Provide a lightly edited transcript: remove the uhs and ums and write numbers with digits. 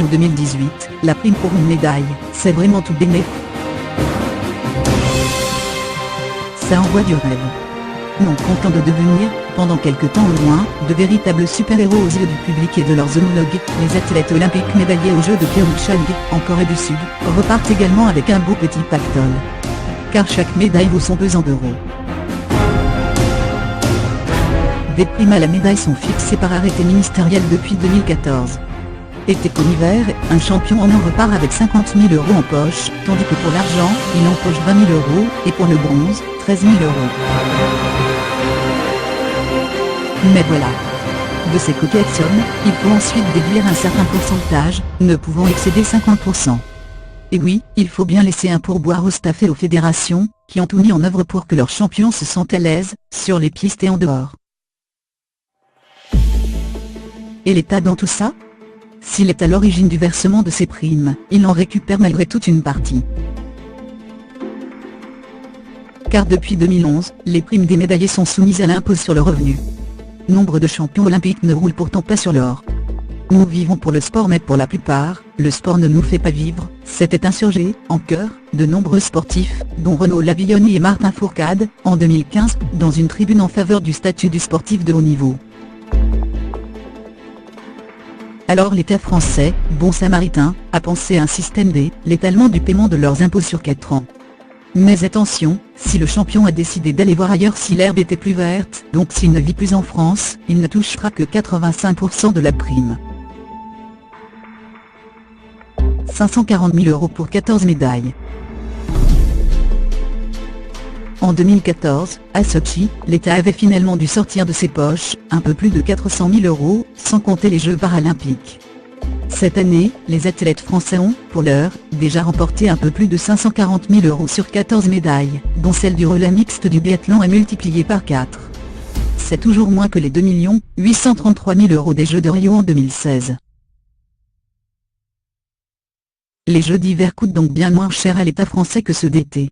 en 2018, la prime pour une médaille, c'est vraiment tout béné. Ça envoie du rêve. Non contents de devenir, pendant quelque temps au moins, de véritables super-héros aux yeux du public et de leurs homologues, les athlètes olympiques médaillés aux Jeux de Pyeongchang, en Corée du Sud, repartent également avec un beau petit pactole. Car chaque médaille vaut son pesant d'euros. Des primes à la médaille sont fixées par arrêté ministériel depuis 2014. Été comme hiver, un champion en or repart avec 50 000 € en poche, tandis que pour l'argent, il empoche 20 000 €, et pour le bronze, 13 000 €. Mais voilà. De ces coquettes sommes, il faut ensuite déduire un certain pourcentage, ne pouvant excéder 50%. Et oui, il faut bien laisser un pourboire au staff et aux fédérations, qui ont tout mis en œuvre pour que leurs champions se sentent à l'aise, sur les pistes et en dehors. Et l'État dans tout ça ? S'il est à l'origine du versement de ces primes, il en récupère malgré tout une partie. Car depuis 2011, les primes des médaillés sont soumises à l'impôt sur le revenu. Nombre de champions olympiques ne roulent pourtant pas sur l'or. Nous vivons pour le sport, mais pour la plupart, le sport ne nous fait pas vivre, s'était insurgé, en chœur, de nombreux sportifs, dont Renaud Lavilloni et Martin Fourcade, en 2015, dans une tribune en faveur du statut du sportif de haut niveau. Alors l'État français, bon samaritain, a pensé à un système d'étalement du paiement de leurs impôts sur 4 ans. Mais attention, si le champion a décidé d'aller voir ailleurs si l'herbe était plus verte, donc s'il ne vit plus en France, il ne touchera que 85% de la prime. 540 000 € pour 14 médailles. En 2014, à Sochi, l'État avait finalement dû sortir de ses poches un peu plus de 400 000 €, sans compter les Jeux paralympiques. Cette année, les athlètes français ont, pour l'heure, déjà remporté un peu plus de 540 000 € sur 14 médailles, dont celle du relais mixte du biathlon est multipliée par 4. C'est toujours moins que les 2 833 000 € des Jeux de Rio en 2016. Les Jeux d'hiver coûtent donc bien moins cher à l'État français que ceux d'été.